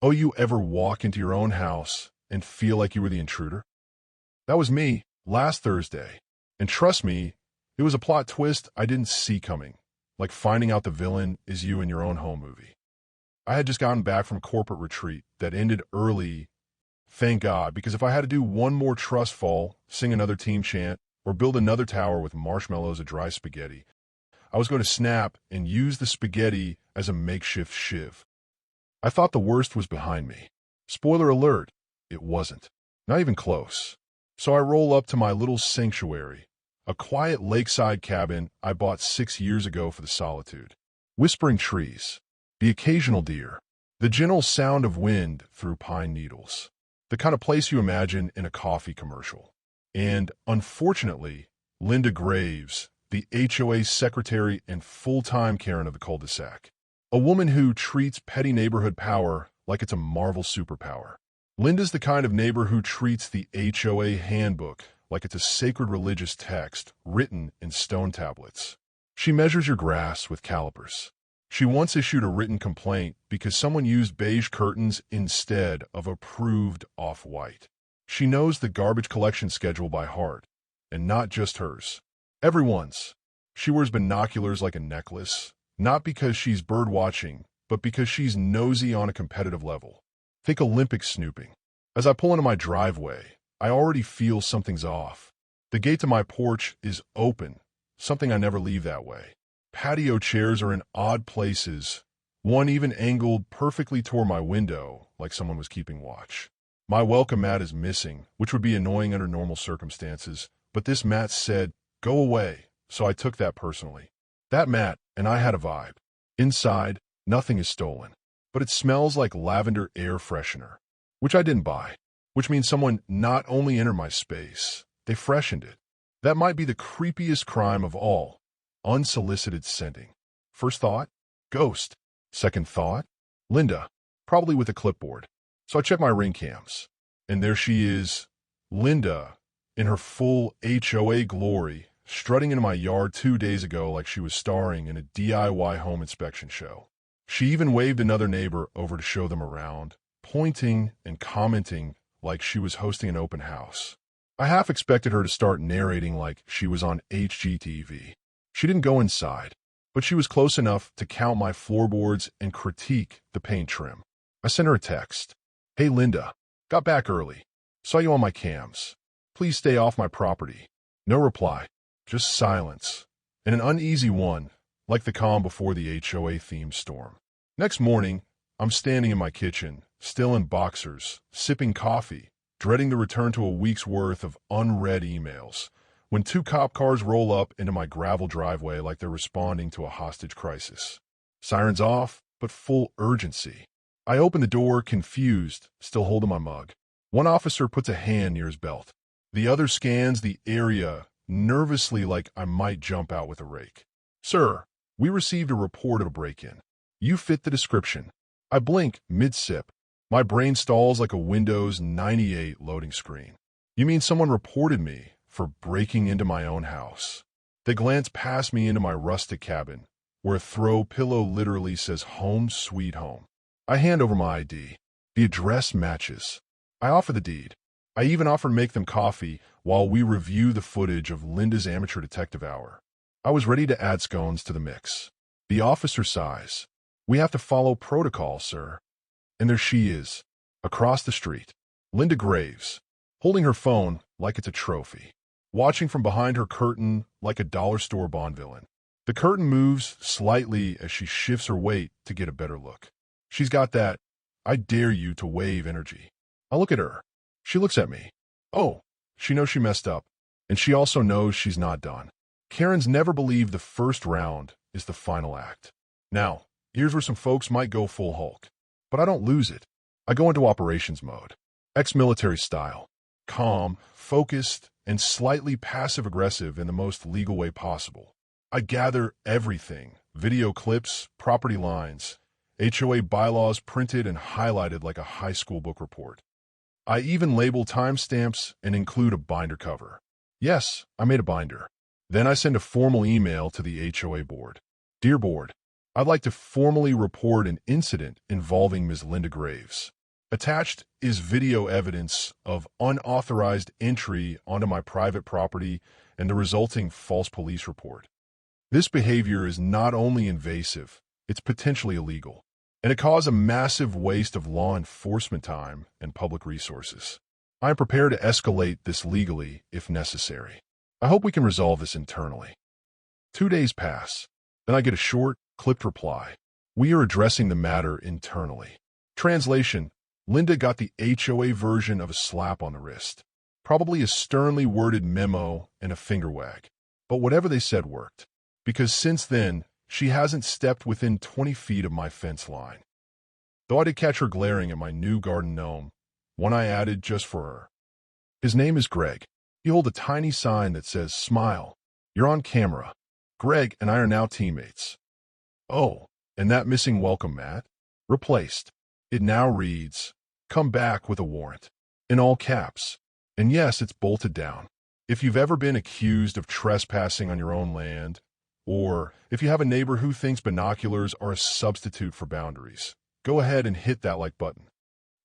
Oh, you ever walk into your own house and feel like you were the intruder? That was me last Thursday. And trust me, it was a plot twist I didn't see coming, like finding out the villain is you in your own home movie. I had just gotten back from corporate retreat that ended early, thank God, because if I had to do one more trust fall, sing another team chant, or build another tower with marshmallows of dry spaghetti, I was going to snap and use the spaghetti as a makeshift shiv. I thought the worst was behind me. Spoiler alert, it wasn't. Not even close. So I roll up to my little sanctuary, a quiet lakeside cabin I bought 6 years ago for the solitude. Whispering trees, the occasional deer, the gentle sound of wind through pine needles. The kind of place you imagine in a coffee commercial. And, unfortunately, Linda Graves, the HOA secretary and full-time Karen of the cul-de-sac. A woman who treats petty neighborhood power like it's a Marvel superpower. Linda's the kind of neighbor who treats the HOA handbook like it's a sacred religious text written in stone tablets. She measures your grass with calipers. She once issued a written complaint because someone used beige curtains instead of approved off-white. She knows the garbage collection schedule by heart, and not just hers. Everyone's. She wears binoculars like a necklace, not because she's bird-watching, but because she's nosy on a competitive level. Think Olympic snooping. As I pull into my driveway, I already feel something's off. The gate to my porch is open, something I never leave that way. Patio chairs are in odd places. One even angled perfectly toward my window, like someone was keeping watch. My welcome mat is missing, which would be annoying under normal circumstances, but this mat said, "Go away," so I took that personally. That mat and I had a vibe. Inside, nothing is stolen, but it smells like lavender air freshener, which I didn't buy, which means someone not only entered my space, they freshened it. That might be the creepiest crime of all, unsolicited scenting. First thought, ghost. Second thought, Linda, probably with a clipboard. So I check my ring cams, and there she is, Linda, in her full HOA glory, strutting into my yard 2 days ago like she was starring in a DIY home inspection show. She even waved another neighbor over to show them around, pointing and commenting like she was hosting an open house. I half expected her to start narrating like she was on HGTV. She didn't go inside, but she was close enough to count my floorboards and critique the paint trim. I sent her a text. "Hey Linda, got back early. Saw you on my cams. Please stay off my property." No reply, just silence, and an uneasy one, like the calm before the HOA-themed storm. Next morning, I'm standing in my kitchen, still in boxers, sipping coffee, dreading the return to a week's worth of unread emails, when 2 cop cars roll up into my gravel driveway like they're responding to a hostage crisis. Sirens off, but full urgency. I open the door, confused, still holding my mug. One officer puts a hand near his belt. The other scans the area, nervously like I might jump out with a rake. "Sir, we received a report of a break-in. You fit the description." I blink mid-sip. My brain stalls like a Windows 98 loading screen. "You mean someone reported me for breaking into my own house?" They glance past me into my rustic cabin, where a throw pillow literally says "Home Sweet Home." I hand over my ID. The address matches. I offer the deed. I even offer to make them coffee while we review the footage of Linda's amateur detective hour. I was ready to add scones to the mix. The officer sighs. "We have to follow protocol, sir." And there she is, across the street, Linda Graves, holding her phone like it's a trophy, watching from behind her curtain like a dollar store Bond villain. The curtain moves slightly as she shifts her weight to get a better look. She's got that "I dare you to wave" energy. I look at her. She looks at me. Oh, she knows she messed up, and she also knows she's not done. Karens never believe the first round is the final act. Now, here's where some folks might go full Hulk. But I don't lose it. I go into operations mode. Ex-military style. Calm, focused, and slightly passive-aggressive in the most legal way possible. I gather everything. Video clips, property lines, HOA bylaws printed and highlighted like a high school book report. I even label timestamps and include a binder cover. Yes, I made a binder. Then I send a formal email to the HOA board. "Dear board, I'd like to formally report an incident involving Ms. Linda Graves. Attached is video evidence of unauthorized entry onto my private property and the resulting false police report. This behavior is not only invasive, it's potentially illegal, and it caused a massive waste of law enforcement time and public resources. I am prepared to escalate this legally if necessary. I hope we can resolve this internally. 2 days pass, then I get a short, clipped reply. We are addressing the matter internally. Translation: Linda got the HOA version of a slap on the wrist. Probably a sternly worded memo and a finger wag. But whatever they said worked. Because since then, she hasn't stepped within 20 feet of my fence line. Though I did catch her glaring at my new garden gnome, one I added just for her. His name is Greg. He holds a tiny sign that says, "Smile. You're on camera." Greg and I are now teammates. Oh, and that missing welcome mat? Replaced. It now reads, "Come back with a warrant." In all caps. And yes, it's bolted down. If you've ever been accused of trespassing on your own land, or if you have a neighbor who thinks binoculars are a substitute for boundaries, go ahead and hit that like button.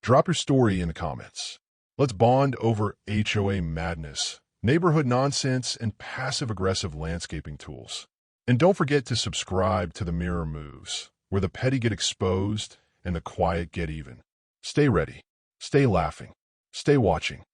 Drop your story in the comments. Let's bond over HOA madness, neighborhood nonsense, and passive-aggressive landscaping tools. And don't forget to subscribe to The Mirror Moves, where the petty get exposed and the quiet get even. Stay ready, stay laughing, stay watching.